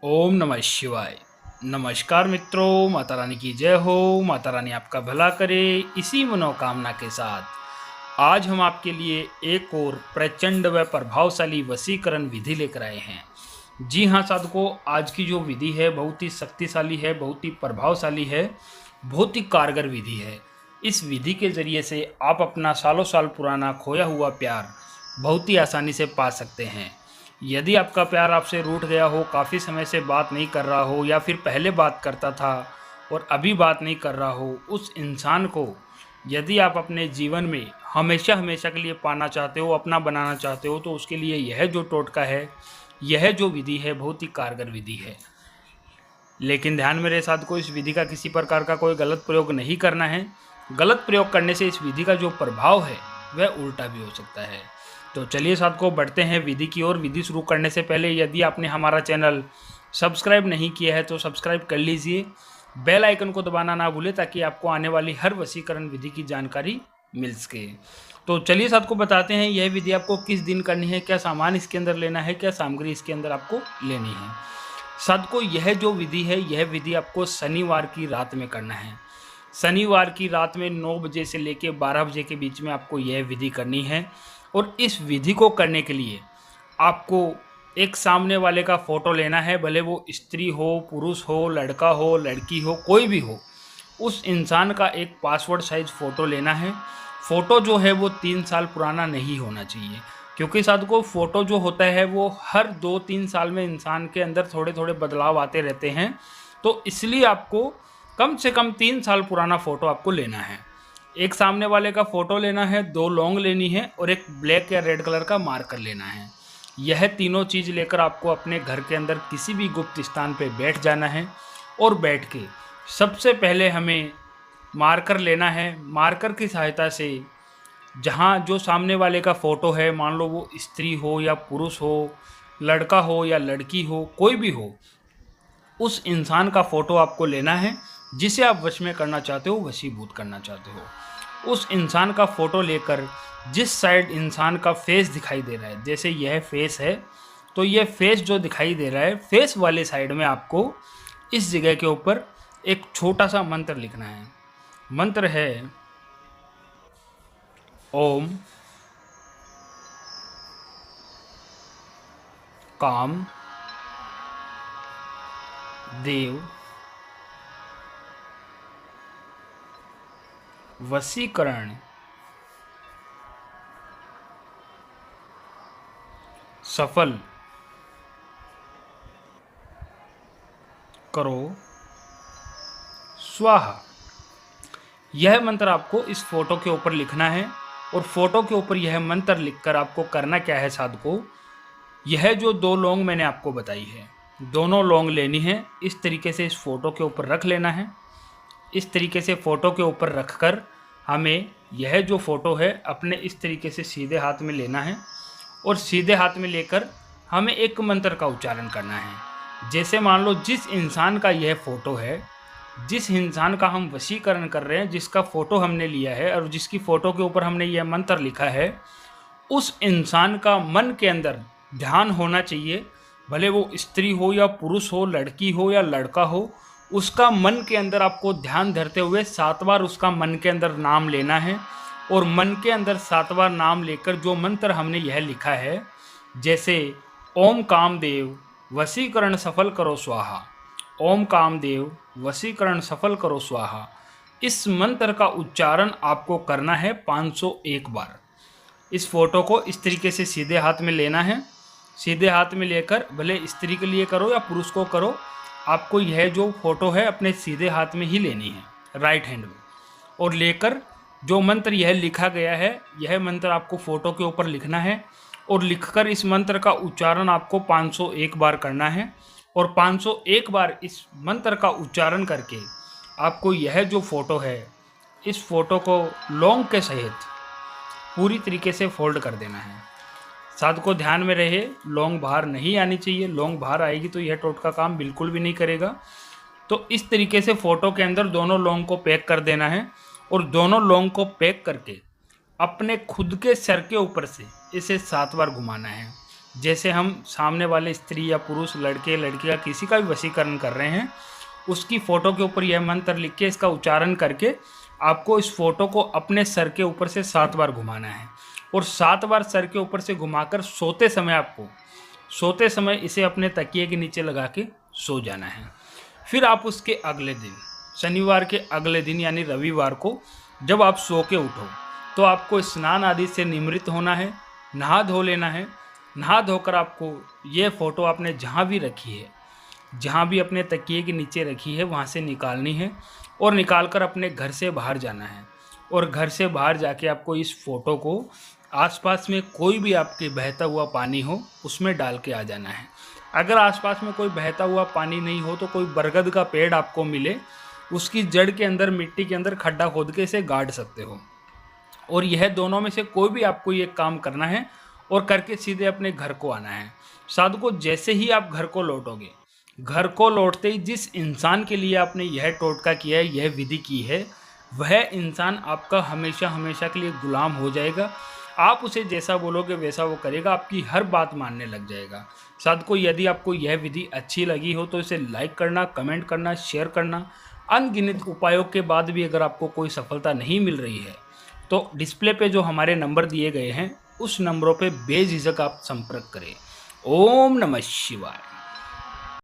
ओम नमः शिवाय। नमस्कार मित्रों, माता रानी की जय हो। माता रानी आपका भला करे, इसी मनोकामना के साथ आज हम आपके लिए एक और प्रचंड व प्रभावशाली वशीकरण विधि लेकर आए हैं। जी हाँ साधकों, आज की जो विधि है बहुत ही शक्तिशाली है, बहुत ही प्रभावशाली है, बहुत ही कारगर विधि है। इस विधि के जरिए से आप अपना सालों साल पुराना खोया हुआ प्यार बहुत ही आसानी से पा सकते हैं। यदि आपका प्यार आपसे रूठ गया हो, काफ़ी समय से बात नहीं कर रहा हो, या फिर पहले बात करता था और अभी बात नहीं कर रहा हो, उस इंसान को यदि आप अपने जीवन में हमेशा हमेशा के लिए पाना चाहते हो, अपना बनाना चाहते हो, तो उसके लिए यह जो टोटका है, यह जो विधि है, बहुत ही कारगर विधि है। लेकिन ध्यान में रहे साथ को, इस विधि का किसी प्रकार का कोई गलत प्रयोग नहीं करना है। गलत प्रयोग करने से इस विधि का जो प्रभाव है वह उल्टा भी हो सकता है। तो चलिए साथ को बढ़ते हैं विधि की ओर। विधि शुरू करने से पहले यदि आपने हमारा चैनल सब्सक्राइब नहीं किया है तो सब्सक्राइब कर लीजिए, बेल आइकन को दबाना ना भूलें ताकि आपको आने वाली हर वशीकरण विधि की जानकारी मिल सके। तो चलिए साथ को बताते हैं यह विधि आपको किस दिन करनी है, क्या सामान इसके अंदर लेना है, क्या सामग्री इसके अंदर आपको लेनी है। साथ को यह जो विधि है, यह विधि आपको शनिवार की रात में करना है। शनिवार की रात में 9 बजे से लेकर 12 बजे के बीच में आपको यह विधि करनी है। और इस विधि को करने के लिए आपको एक सामने वाले का फ़ोटो लेना है, भले वो स्त्री हो, पुरुष हो, लड़का हो, लड़की हो, कोई भी हो। उस इंसान का एक पासपोर्ट साइज़ फ़ोटो लेना है। फ़ोटो जो है वो 3 साल पुराना नहीं होना चाहिए, क्योंकि साथ को फ़ोटो जो होता है वो हर 2-3 साल में इंसान के अंदर थोड़े थोड़े बदलाव आते रहते हैं। तो इसलिए आपको कम से कम 3 साल पुराना फ़ोटो आपको लेना है। एक सामने वाले का फ़ोटो लेना है, 2 लौंग लेनी है और एक ब्लैक या रेड कलर का मार्कर लेना है। यह तीनों चीज़ लेकर आपको अपने घर के अंदर किसी भी गुप्त स्थान पर बैठ जाना है। और बैठ के सबसे पहले हमें मार्कर लेना है। मार्कर की सहायता से जहाँ जो सामने वाले का फ़ोटो है, मान लो वो स्त्री हो या पुरुष हो, लड़का हो या लड़की हो, कोई भी हो, उस इंसान का फ़ोटो आपको लेना है जिसे आप वश में करना चाहते हो, वशीभूत करना चाहते हो। उस इंसान का फ़ोटो लेकर जिस साइड इंसान का फेस दिखाई दे रहा है, जैसे यह फेस है, तो यह फेस जो दिखाई दे रहा है, फेस वाले साइड में आपको इस जगह के ऊपर एक छोटा सा मंत्र लिखना है। मंत्र है ओम काम देव वशीकरण सफल करो स्वाहा। यह मंत्र आपको इस फोटो के ऊपर लिखना है। और फोटो के ऊपर यह मंत्र लिखकर आपको करना क्या है साधको, यह जो 2 लौंग मैंने आपको बताई है, दोनों लौंग लेनी है। इस तरीके से इस फोटो के ऊपर रख लेना है। इस तरीके से फ़ोटो के ऊपर रखकर हमें यह जो फ़ोटो है अपने इस तरीके से सीधे हाथ में लेना है। और सीधे हाथ में लेकर हमें एक मंत्र का उच्चारण करना है। जैसे मान लो जिस इंसान का यह फ़ोटो है, जिस इंसान का हम वशीकरण कर रहे हैं, जिसका फ़ोटो हमने लिया है और जिसकी फ़ोटो के ऊपर हमने यह मंत्र लिखा है, उस इंसान का मन के अंदर ध्यान होना चाहिए। भले वो स्त्री हो या पुरुष हो, लड़की हो या लड़का हो, उसका मन के अंदर आपको ध्यान धरते हुए 7 बार उसका मन के अंदर नाम लेना है। और मन के अंदर 7 बार नाम लेकर जो मंत्र हमने यह लिखा है, जैसे ओम कामदेव वशीकरण सफल करो स्वाहा, ओम कामदेव वशीकरण सफल करो स्वाहा, इस मंत्र का उच्चारण आपको करना है 501 बार। इस फोटो को इस तरीके से सीधे हाथ में लेना है। सीधे हाथ में लेकर भले स्त्री के लिए करो या पुरुष को करो, आपको यह जो फोटो है अपने सीधे हाथ में ही लेनी है, राइट हैंड में। और लेकर जो मंत्र यह लिखा गया है, यह मंत्र आपको फ़ोटो के ऊपर लिखना है। और लिखकर इस मंत्र का उच्चारण आपको 501 बार करना है। और 501 बार इस मंत्र का उच्चारण करके आपको यह जो फ़ोटो है, इस फ़ोटो को लौंग के सहित पूरी तरीके से फोल्ड कर देना है। साथ को ध्यान में रहे, लौंग बाहर नहीं आनी चाहिए। लौंग बाहर आएगी तो यह टोटका काम बिल्कुल भी नहीं करेगा। तो इस तरीके से फ़ोटो के अंदर दोनों लौंग को पैक कर देना है। और दोनों लौंग को पैक करके अपने खुद के सर के ऊपर से इसे 7 बार घुमाना है। जैसे हम सामने वाले स्त्री या पुरुष, लड़के लड़कियाँ किसी का भी वशीकरण कर रहे हैं, उसकी फ़ोटो के ऊपर यह मंत्र लिख के इसका उच्चारण करके आपको इस फ़ोटो को अपने सर के ऊपर से 7 बार घुमाना है और 7 बार सर के ऊपर से घुमाकर सोते समय इसे अपने तकिए के नीचे लगा के सो जाना है। फिर आप उसके अगले दिन, शनिवार के अगले दिन यानी रविवार को जब आप सो के उठो तो आपको स्नान आदि से निमृत होना है, नहा धो लेना है। नहा धोकर आपको ये फ़ोटो आपने जहाँ भी रखी है, जहाँ भी अपने तकिए के नीचे रखी है, वहाँ से निकालनी है और निकाल कर अपने घर से बाहर जाना है। और घर से बाहर जाके आपको इस फ़ोटो को आसपास में कोई भी आपके बहता हुआ पानी हो उसमें डाल के आ जाना है। अगर आसपास में कोई बहता हुआ पानी नहीं हो तो कोई बरगद का पेड़ आपको मिले, उसकी जड़ के अंदर, मिट्टी के अंदर खड्डा खोद के इसे गाड़ सकते हो। और यह दोनों में से कोई भी आपको ये काम करना है और करके सीधे अपने घर को आना है। साधुओं, जैसे ही आप घर को लौटोगे, घर को लौटते ही जिस इंसान के लिए आपने यह टोटका किया है, यह विधि की है, वह इंसान आपका हमेशा हमेशा के लिए गुलाम हो जाएगा। आप उसे जैसा बोलोगे वैसा वो करेगा, आपकी हर बात मानने लग जाएगा। साधुओं, यदि आपको यह विधि अच्छी लगी हो तो इसे लाइक करना, कमेंट करना, शेयर करना। अनगिनत उपायों के बाद भी अगर आपको कोई सफलता नहीं मिल रही है तो डिस्प्ले पे जो हमारे नंबर दिए गए हैं उस नंबरों पे बेझिझक आप संपर्क करें। ओम नमः शिवाय।